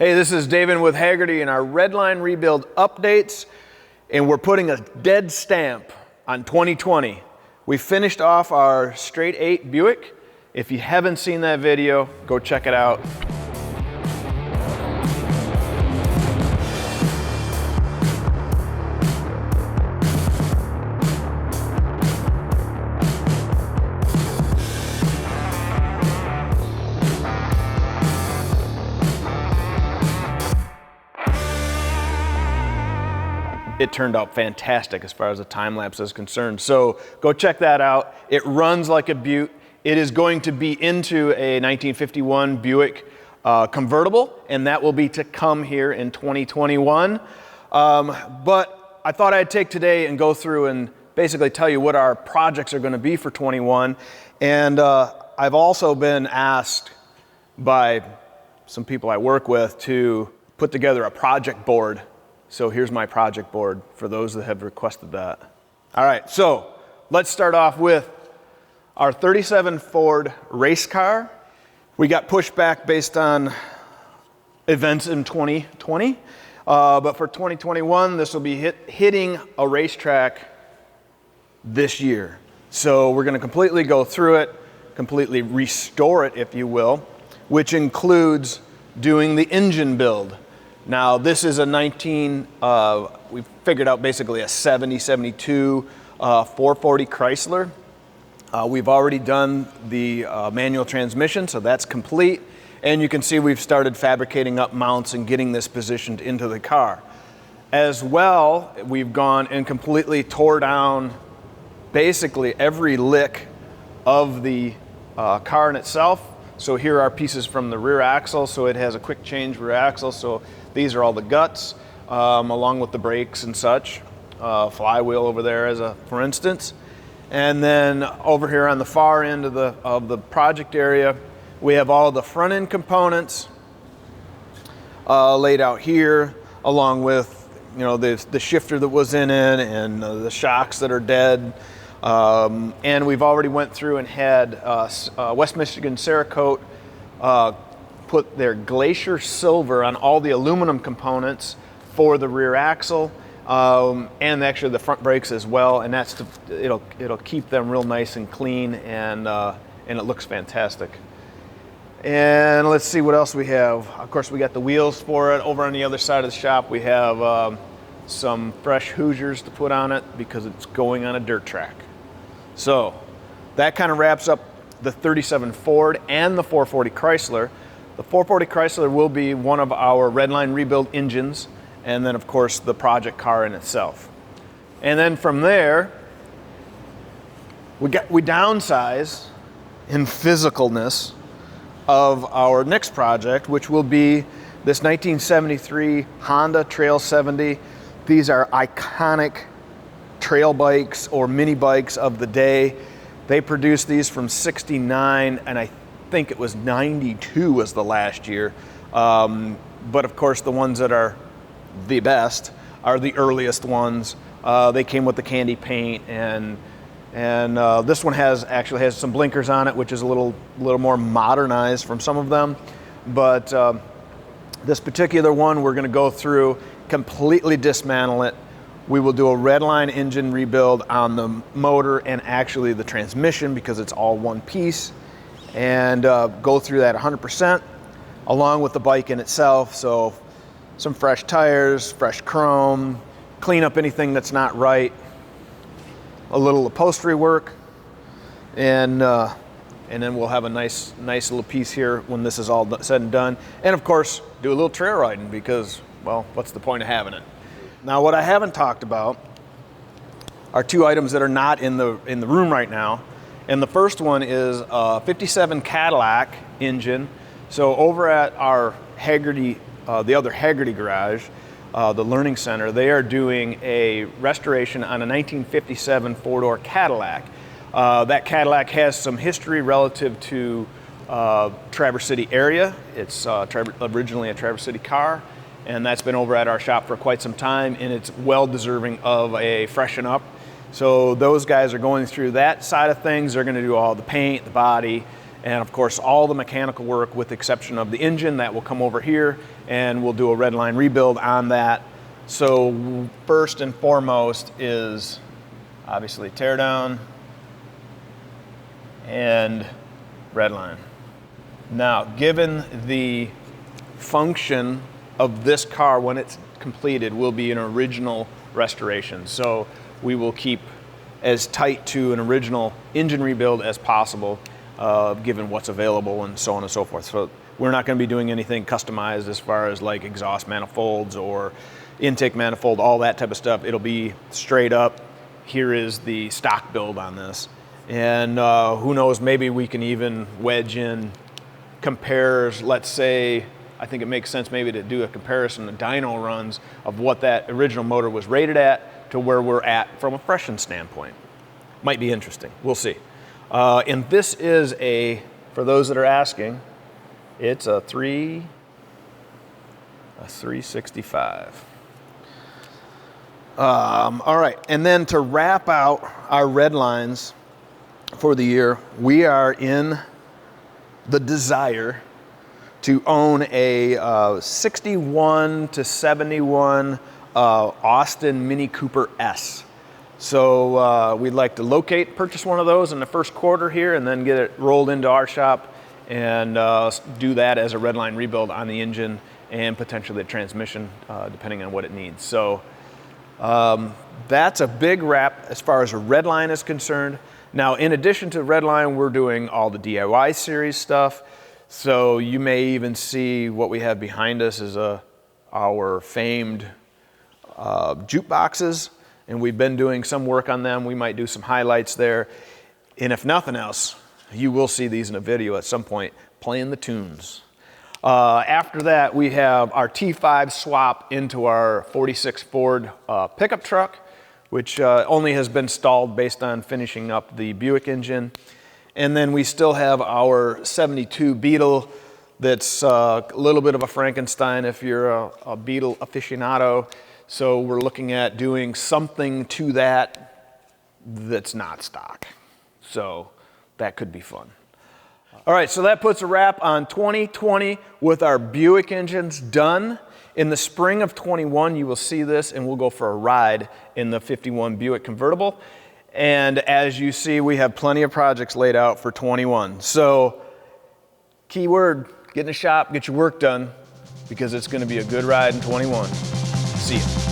Hey, this is Davin with Hagerty and our Redline rebuild updates, and we're putting a dead stamp on 2020. We finished off our straight 8 Buick. If you haven't seen that video, go check it out. It turned out fantastic as far as the time lapse is concerned. So go check that out. It runs like a Butte. It is going to be into a 1951 Buick convertible, and that will be to come here in 2021. But I thought I'd take today and go through and basically tell you what our projects are going to be for 21. And I've also been asked by some people I work with to put together a project board. So here's my project board for those that have requested that. All right, so let's start off with our 37 Ford race car. We got pushed back based on events in 2020, but for 2021, this will be hitting a racetrack this year. So we're gonna completely go through it, completely restore it, if you will, which includes doing the engine build. Now this is a we figured out basically a 72 440 Chrysler. We've already done the manual transmission, so that's complete. And you can see we've started fabricating up mounts and getting this positioned into the car. As well, we've gone and completely tore down basically every lick of the car in itself. So here are pieces from the rear axle, so it has a quick change rear axle. So these are all the guts, along with the brakes and such. Flywheel over there for instance. And then over here on the far end of the project area, we have all the front end components laid out here, along with the shifter that was in it and the shocks that are dead. And we've already went through and had West Michigan Cerakote put their Glacier Silver on all the aluminum components for the rear axle, and actually the front brakes as well. And that's it'll keep them real nice and clean, and it looks fantastic. And let's see what else we have. Of course, we got the wheels for it. Over on the other side of the shop, we have some fresh Hoosiers to put on it because it's going on a dirt track. So that kind of wraps up the 37 Ford and the 440 Chrysler. The 440 Chrysler will be one of our Redline rebuild engines, and then of course the project car in itself. And then from there, we downsize in physicalness of our next project, which will be this 1973 Honda Trail 70. These are iconic trail bikes or mini bikes of the day. They produced these from '69, and I think it was '92 was the last year. But of course, the ones that are the best are the earliest ones. They came with the candy paint, and this one actually has some blinkers on it, which is a little more modernized from some of them. But this particular one, we're going to go through, completely dismantle it. We will do a Redline engine rebuild on the motor and actually the transmission, because it's all one piece, and go through that 100% along with the bike in itself. So some fresh tires, fresh chrome, clean up anything that's not right, a little upholstery work, and then we'll have a nice little piece here when this is all said and done. And of course, do a little trail riding, because, well, what's the point of having it? Now, what I haven't talked about are two items that are not in the room right now. And the first one is a 57 Cadillac engine. So over at our Hagerty, the other Hagerty garage, the Learning Center, they are doing a restoration on a 1957 four-door Cadillac. That Cadillac has some history relative to Traverse City area. It's originally a Traverse City car, and that's been over at our shop for quite some time, and it's well deserving of a freshen up. So those guys are going through that side of things. They're going to do all the paint, the body, And of course, all the mechanical work with the exception of the engine that will come over here, and we'll do a Redline rebuild on that. So first and foremost is obviously tear down and Redline. Now, given the function of this car when it's completed will be an original restoration. So we will keep as tight to an original engine rebuild as possible, given what's available and so on and so forth. So we're not going to be doing anything customized as far as like exhaust manifolds or intake manifold, all that type of stuff. It'll be straight up, here is the stock build on this. And who knows, maybe we can even wedge in compares, let's say, I think it makes sense maybe to do a comparison of dyno runs of what that original motor was rated at to where we're at from a freshen standpoint. Might be interesting, we'll see. And this is a, for those that are asking, it's a 365. All right, and then to wrap out our Redlines for the year, we are in the desire to own a 61 to 71 Austin Mini Cooper S. So we'd like to purchase one of those in the first quarter here and then get it rolled into our shop and do that as a Redline rebuild on the engine and potentially the transmission, depending on what it needs. So that's a big wrap as far as a Redline is concerned. Now, in addition to Redline, we're doing all the DIY series stuff. So you may even see what we have behind us is our famed jukeboxes, and we've been doing some work on them. We might do some highlights there. And if nothing else, you will see these in a video at some point, playing the tunes. After that, we have our T5 swap into our 46 Ford pickup truck, which only has been stalled based on finishing up the Buick engine. And then we still have our 72 Beetle that's a little bit of a Frankenstein if you're a Beetle aficionado. So we're looking at doing something to that that's not stock. So that could be fun. All right, so that puts a wrap on 2020 with our Buick engines done. In the spring of 21, you will see this, and we'll go for a ride in the 51 Buick convertible. And as you see, we have plenty of projects laid out for 21. So, key word, get in the shop, get your work done, because it's going to be a good ride in 21. See you.